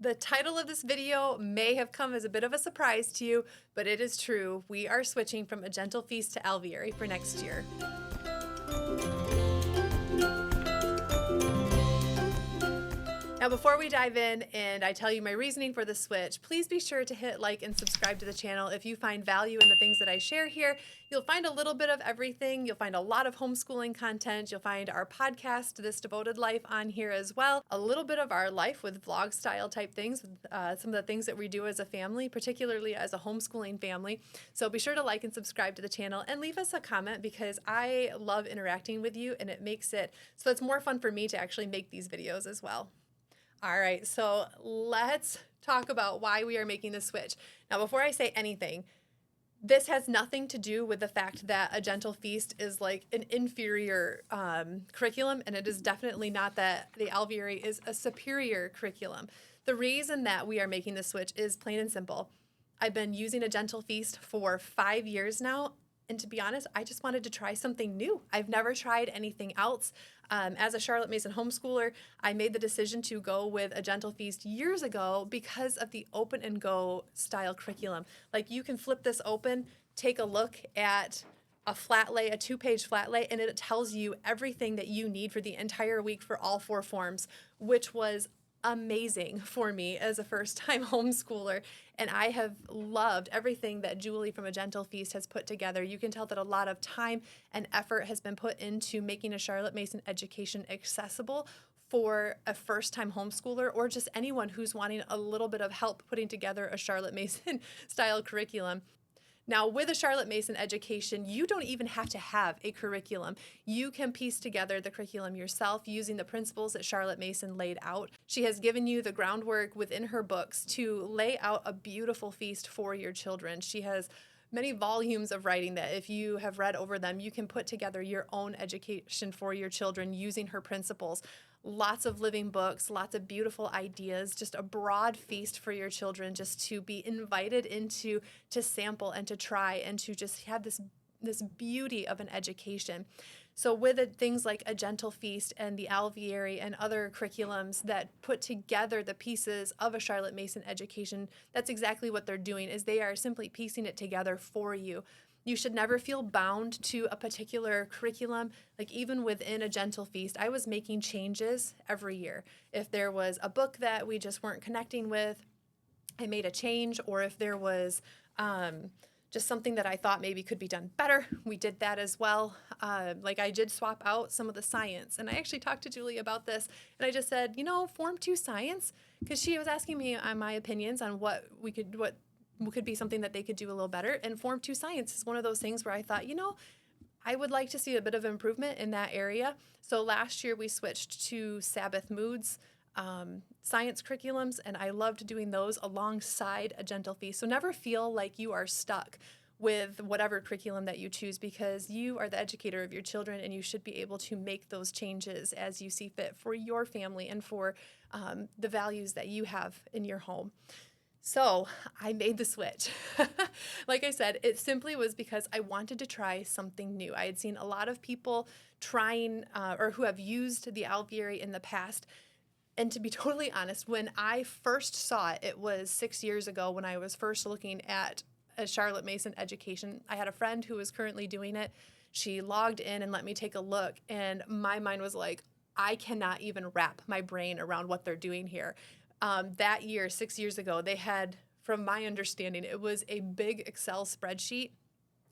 The title of this video may have come as a bit of a surprise to you, but it is true. We are switching from A Gentle Feast to Alveary for next year. Now, before we dive in and I tell you my reasoning for the switch, please be sure to hit like and subscribe to the channel. If you find value in the things that I share here, you'll find a little bit of everything. You'll find a lot of homeschooling content. You'll find our podcast, This Devoted Life, on here as well. A little bit of our life with vlog style type things, some of the things that we do as a family, particularly as a homeschooling family. So be sure to like and subscribe to the channel and leave us a comment because I love interacting with you and it makes it so it's more fun for me to actually make these videos as well. All right, so let's talk about why we are making the switch. Now, before I say anything, this has nothing to do with the fact that A Gentle Feast is like an inferior curriculum, and it is definitely not that the Alveary is a superior curriculum. The reason that we are making the switch is plain and simple. I've been using A Gentle Feast for 5 years now, and to be honest, I just wanted to try something new. I've never tried anything else. As a Charlotte Mason homeschooler, I made the decision to go with A Gentle Feast years ago because of the open and go style curriculum. Like, you can flip this open, take a look at a flat lay, a 2-page flat lay, and it tells you everything that you need for the entire week for all 4 forms, which was amazing for me as a first-time homeschooler, and I have loved everything that Julie from A Gentle Feast has put together. You can tell that a lot of time and effort has been put into making a Charlotte Mason education accessible for a first-time homeschooler or just anyone who's wanting a little bit of help putting together a Charlotte Mason style curriculum. Now, with a Charlotte Mason education, you don't even have to have a curriculum. You can piece together the curriculum yourself using the principles that Charlotte Mason laid out. She has given you the groundwork within her books to lay out a beautiful feast for your children. She has many volumes of writing that if you have read over them, you can put together your own education for your children using her principles. Lots of living books, lots of beautiful ideas, just a broad feast for your children just to be invited into, to sample and to try and to just have this beauty of an education. So with things like A Gentle Feast and the Alveary and other curriculums that put together the pieces of a Charlotte Mason education, that's exactly what they're doing, is they are simply piecing it together for you. You should never feel bound to a particular curriculum. Like, even within A Gentle Feast, I was making changes every year. If there was a book that we just weren't connecting with, I made a change, or if there was just something that I thought maybe could be done better, we did that as well. Like, I did swap out some of the science, and I actually talked to Julie about this, and I just said, you know, Form 2 science, because she was asking me on my opinions on what could be something that they could do a little better, and Form 2 science is one of those things where I thought, you know, I would like to see a bit of improvement in that area. So last year we switched to Sabbath Moods science curriculums, and I loved doing those alongside A Gentle Feast. So never feel like you are stuck with whatever curriculum that you choose, because you are the educator of your children and you should be able to make those changes as you see fit for your family and for the values that you have in your home. So I made the switch. Like I said, it simply was because I wanted to try something new. I had seen a lot of people trying or who have used the Alveary in the past. And to be totally honest, when I first saw it, it was 6 years ago when I was first looking at a Charlotte Mason education. I had a friend who was currently doing it. She logged in and let me take a look, and my mind was like, I cannot even wrap my brain around what they're doing here. That year, 6 years ago, they had, from my understanding, it was a big Excel spreadsheet,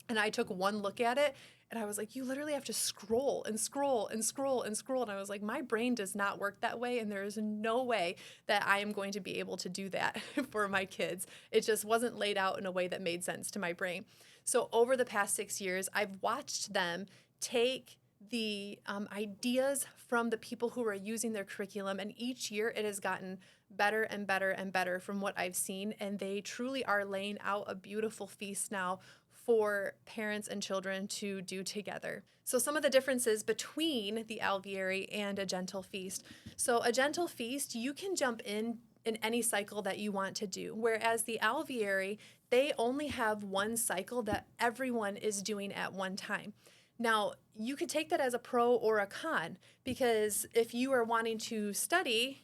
and I took one look at it, and I was like, you literally have to scroll and scroll and scroll and scroll, and I was like, my brain does not work that way, and there is no way that I am going to be able to do that for my kids. It just wasn't laid out in a way that made sense to my brain. So over the past 6 years, I've watched them take the ideas from the people who are using their curriculum, and each year it has gotten better and better and better from what I've seen, and they truly are laying out a beautiful feast now for parents and children to do together. So some of the differences between the Alveary and A Gentle Feast. So A Gentle Feast, you can jump in any cycle that you want to do, whereas the Alveary, they only have one cycle that everyone is doing at one time. Now, you could take that as a pro or a con, because if you are wanting to study,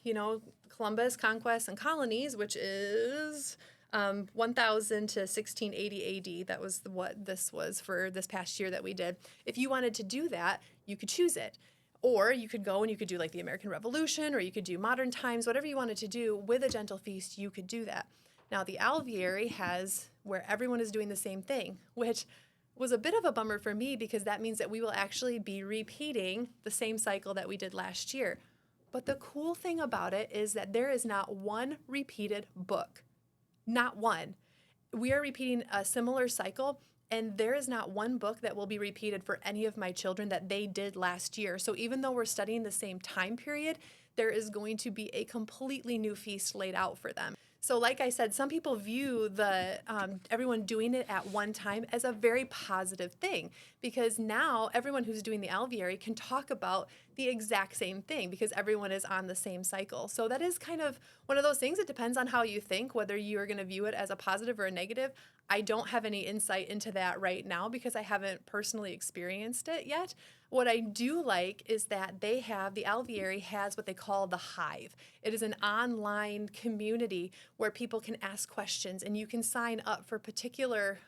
Columbus, Conquests, and Colonies, which is 1000 to 1680 AD. That was what this was for this past year that we did. If you wanted to do that, you could choose it. Or you could go and you could do like the American Revolution, or you could do modern times, whatever you wanted to do with a gentle feast, you could do that. Now the Alveary has where everyone is doing the same thing, which was a bit of a bummer for me because that means that we will actually be repeating the same cycle that we did last year. But the cool thing about it is that there is not one repeated book. Not one. We are repeating a similar cycle, and there is not one book that will be repeated for any of my children that they did last year. So even though we're studying the same time period, there is going to be a completely new feast laid out for them. So like I said, some people view the everyone doing it at one time as a very positive thing, because now everyone who's doing the Alveary can talk about the exact same thing because everyone is on the same cycle. So that is kind of one of those things. It depends on how you think, whether you are going to view it as a positive or a negative. I don't have any insight into that right now because I haven't personally experienced it yet. What I do like is that the Alveary has what they call the Hive. It is an online community where people can ask questions and you can sign up for particular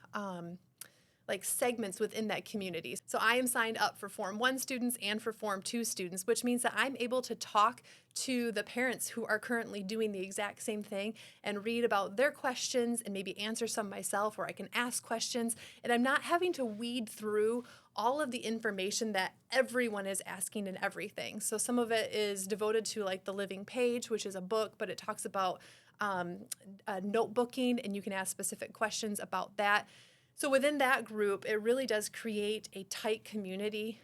like segments within that community. So I am signed up for Form 1 students and for Form 2 students, which means that I'm able to talk to the parents who are currently doing the exact same thing and read about their questions and maybe answer some myself, or I can ask questions, and I'm not having to weed through all of the information that everyone is asking and everything. So some of it is devoted to like the Living Page, which is a book, but it talks about notebooking, and you can ask specific questions about that. So within that group, it really does create a tight community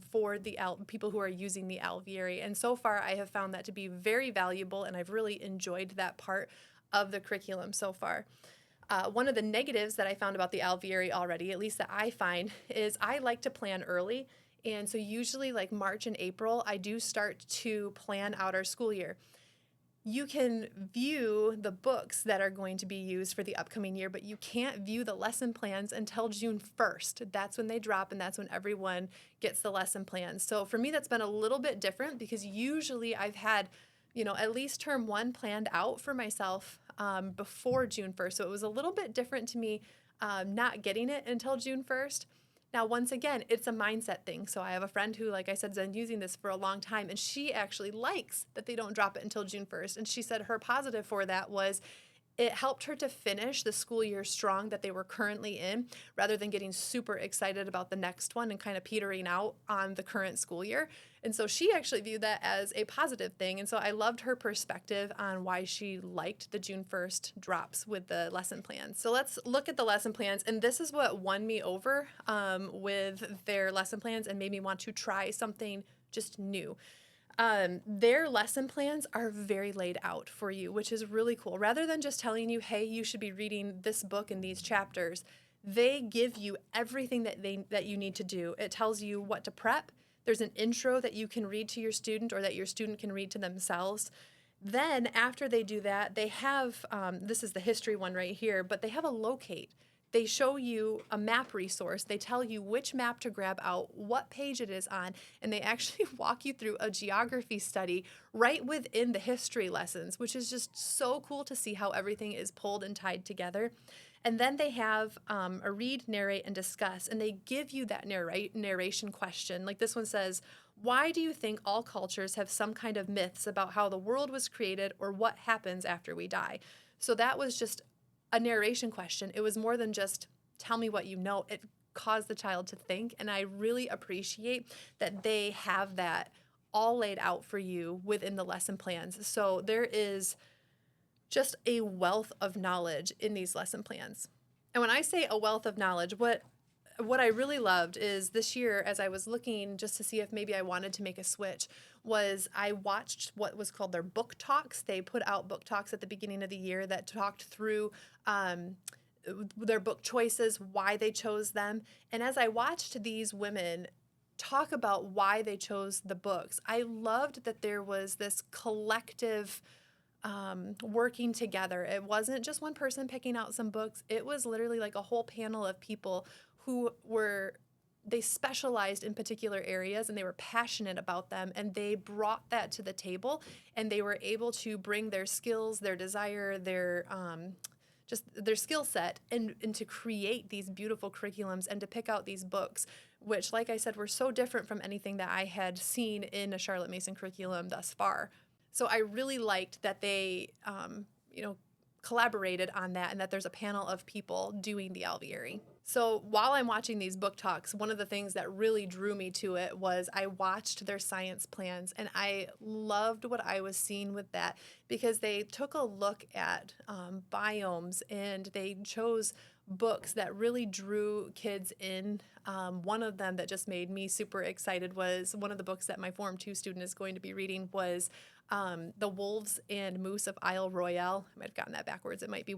for the people who are using the Alveary. And so far, I have found that to be very valuable, and I've really enjoyed that part of the curriculum so far. One of the negatives that I found about the Alveary already, at least that I find, is I like to plan early. And so usually like March and April, I do start to plan out our school year. You can view the books that are going to be used for the upcoming year, but you can't view the lesson plans until June 1st. That's when they drop, and that's when everyone gets the lesson plans. So for me, that's been a little bit different because usually I've had, at least term 1 planned out for myself before June 1st. So it was a little bit different to me not getting it until June 1st. Now, once again, it's a mindset thing. So I have a friend who, like I said, has been using this for a long time, and she actually likes that they don't drop it until June 1st. And she said her positive for that was it helped her to finish the school year strong that they were currently in, rather than getting super excited about the next one and kind of petering out on the current school year. And so she actually viewed that as a positive thing. And so I loved her perspective on why she liked the June 1st drops with the lesson plans. So let's look at the lesson plans. And this is what won me over with their lesson plans and made me want to try something just new. Their lesson plans are very laid out for you, which is really cool. Rather than just telling you, hey, you should be reading this book and these chapters, they give you everything that you need to do. It tells you what to prep. There's an intro that you can read to your student or that your student can read to themselves. Then after they do that, they have, this is the history one right here, but they have a locate. They show you a map resource. They tell you which map to grab out, what page it is on, and they actually walk you through a geography study right within the history lessons, which is just so cool to see how everything is pulled and tied together. And then they have a read, narrate, and discuss, and they give you that narration question. Like this one says, why do you think all cultures have some kind of myths about how the world was created or what happens after we die? So that was just a narration question. It was more than just tell me what you know. It caused the child to think, and I really appreciate that they have that all laid out for you within the lesson plans. So there is just a wealth of knowledge in these lesson plans. And when I say a wealth of knowledge, what I really loved is this year, as I was looking just to see if maybe I wanted to make a switch, was I watched what was called their book talks. They put out book talks at the beginning of the year that talked through their book choices, why they chose them. And as I watched these women talk about why they chose the books, I loved that there was this collective working together. It wasn't just one person picking out some books. It was literally like a whole panel of people who were they specialized in particular areas and they were passionate about them, and they brought that to the table, and they were able to bring their skills, their desire, their just their skill set, and to create these beautiful curriculums and to pick out these books, which, like I said, were so different from anything that I had seen in a Charlotte Mason curriculum thus far. So I really liked that they, collaborated on that, and that there's a panel of people doing the Alveary. So while I'm watching these book talks, one of the things that really drew me to it was I watched their science plans, and I loved what I was seeing with that, because they took a look at biomes, and they chose books that really drew kids in. One of them that just made me super excited was one of the books that my Form 2 student is going to be reading was The Wolves and Moose of Isle Royale. I might have gotten that backwards. It might be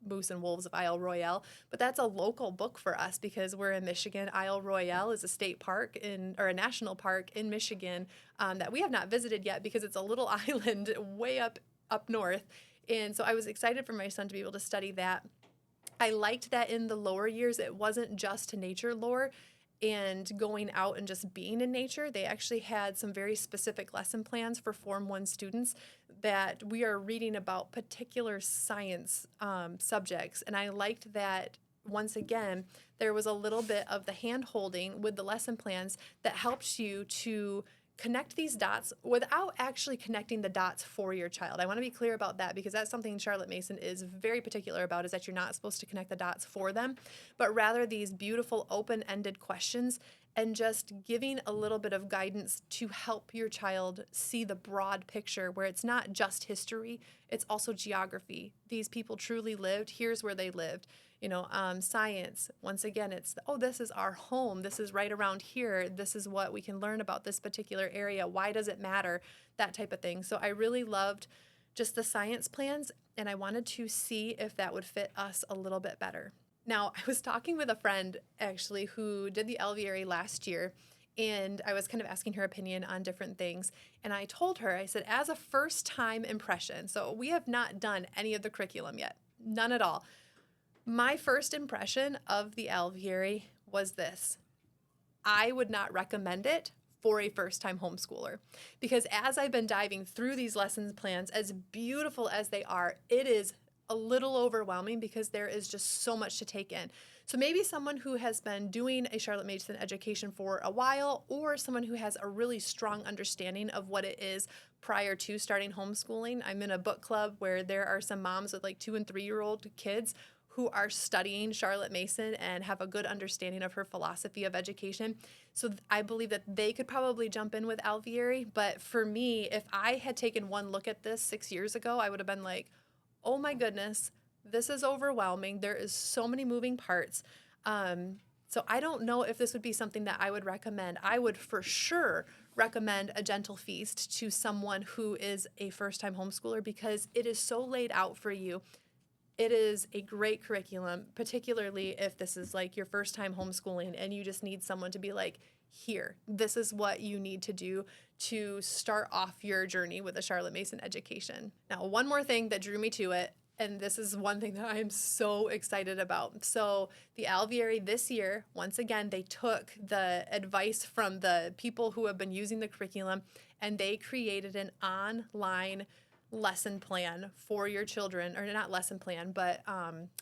Moose and Wolves of Isle Royale, but that's a local book for us because we're in Michigan. Isle Royale is a state park or a national park in Michigan that we have not visited yet because it's a little island way up north. And so I was excited for my son to be able to study that. I liked that in the lower years, it wasn't just nature lore and going out and just being in nature. They actually had some very specific lesson plans for Form 1 students that we are reading about particular science subjects. And I liked that, once again, there was a little bit of the hand-holding with the lesson plans that helps you to connect these dots without actually connecting the dots for your child. I want to be clear about that because that's something Charlotte Mason is very particular about, is that you're not supposed to connect the dots for them, but rather these beautiful open-ended questions and just giving a little bit of guidance to help your child see the broad picture where it's not just history, it's also geography. These people truly lived, here's where they lived. Science, once again, it's, this is our home. This is right around here. This is what we can learn about this particular area. Why does it matter? That type of thing. So I really loved just the science plans, and I wanted to see if that would fit us a little bit better. Now, I was talking with a friend, actually, who did the Alveary last year, and I was kind of asking her opinion on different things. And I told her, I said, as a first-time impression, so we have not done any of the curriculum yet, none at all. My first impression of the Alveary was this: I would not recommend it for a first-time homeschooler, because as I've been diving through these lesson plans, as beautiful as they are, it is a little overwhelming because there is just so much to take in. So maybe someone who has been doing a Charlotte Mason education for a while, or someone who has a really strong understanding of what it is prior to starting homeschooling. I'm in a book club where there are some moms with like 2- and 3-year-old kids who are studying Charlotte Mason and have a good understanding of her philosophy of education. So I believe that they could probably jump in with Alveary. But for me, if I had taken one look at this 6 years ago, I would have been like, oh my goodness, this is overwhelming. There is so many moving parts. So I don't know if this would be something that I would recommend. I would for sure recommend A Gentle Feast to someone who is a first-time homeschooler because it is so laid out for you. It is a great curriculum, particularly if this is like your first time homeschooling and you just need someone to be like, here, this is what you need to do to start off your journey with a Charlotte Mason education. Now, one more thing that drew me to it, and this is one thing that I am so excited about. So the Alveary this year, once again, they took the advice from the people who have been using the curriculum and they created an online lesson plan for your children, or not lesson plan, but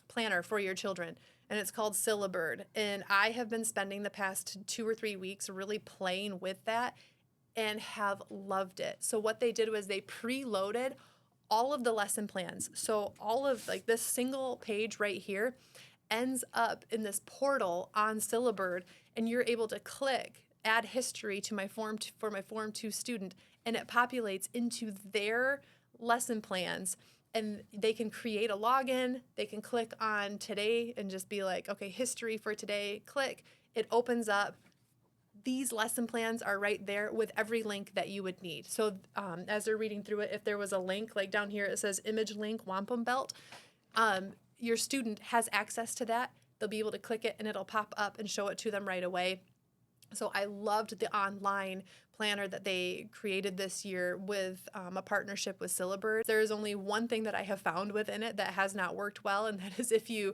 planner for your children. And it's called Syllabird. And I have been spending the past 2 or 3 weeks really playing with that and have loved it. So what they did was they preloaded all of the lesson plans. So all of like this single page right here ends up in this portal on Syllabird, and you're able to click add history to my Form 2 student, and it populates into their lesson plans, and they can create a login. They can click on today and just be like, okay, history for today, click. It opens up. These lesson plans are right there with every link that you would need. So as they're reading through it, if there was a link, like down here it says image link wampum belt, your student has access to that. They'll be able to click it and it'll pop up and show it to them right away. So I loved the online planner that they created this year with a partnership with Syllabird. There is only one thing that I have found within it that has not worked well, and that is if you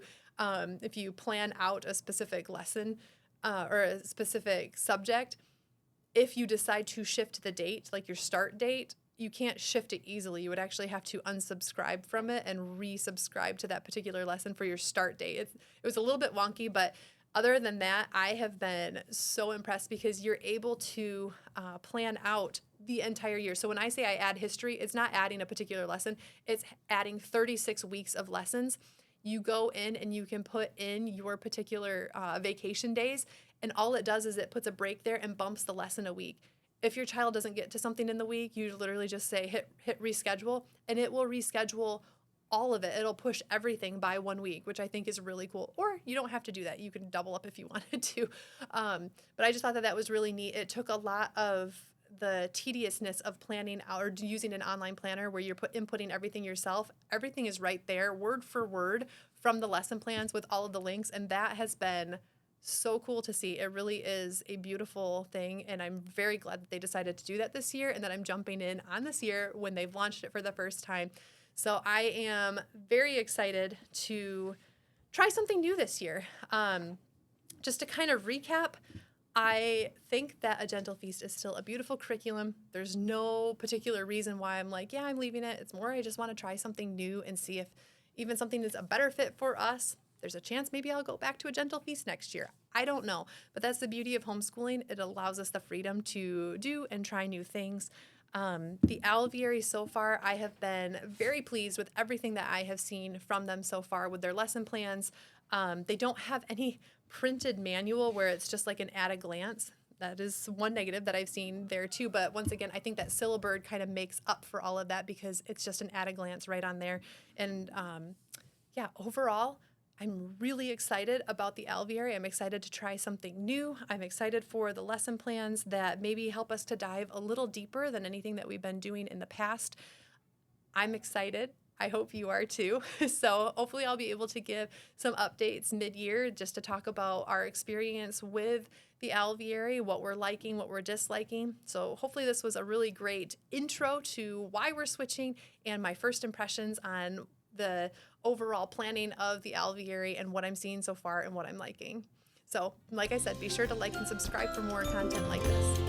plan out a specific lesson or a specific subject, if you decide to shift the date, like your start date, you can't shift it easily. You would actually have to unsubscribe from it and resubscribe to that particular lesson for your start date. It was a little bit wonky, but other than that, I have been so impressed because you're able to plan out the entire year. So when I say I add history, it's not adding a particular lesson. It's adding 36 weeks of lessons. You go in and you can put in your particular vacation days, and all it does is it puts a break there and bumps the lesson a week. If your child doesn't get to something in the week, you literally just say hit reschedule, and it will reschedule all of it. It'll push everything by 1 week, which I think is really cool. Or you don't have to do that. You can double up if you wanted to. But I just thought that that was really neat. It took a lot of the tediousness of planning out or using an online planner where you're inputting everything yourself. Everything is right there, word for word, from the lesson plans with all of the links, and that has been so cool to see. It really is a beautiful thing, and I'm very glad that they decided to do that this year and that I'm jumping in on this year when they've launched it for the first time. So I am very excited to try something new this year. Just to kind of recap, I think that A Gentle Feast is still a beautiful curriculum. There's no particular reason why I'm like, yeah, I'm leaving it. It's more I just want to try something new and see if even something is a better fit for us. There's a chance maybe I'll go back to A Gentle Feast next year. I don't know. But that's the beauty of homeschooling. It allows us the freedom to do and try new things. The Alveary so far, I have been very pleased with everything that I have seen from them so far with their lesson plans. They don't have any printed manual where it's just like an at a glance. That is one negative that I've seen there too. But once again, I think that Syllabird kind of makes up for all of that because it's just an at a glance right on there. And yeah, overall, I'm really excited about the Alveary. I'm excited to try something new. I'm excited for the lesson plans that maybe help us to dive a little deeper than anything that we've been doing in the past. I'm excited. I hope you are too. So hopefully I'll be able to give some updates mid-year just to talk about our experience with the Alveary, what we're liking, what we're disliking. So hopefully this was a really great intro to why we're switching and my first impressions on the overall planning of the Alveary and what I'm seeing so far and what I'm liking. So like I said, be sure to like and subscribe for more content like this.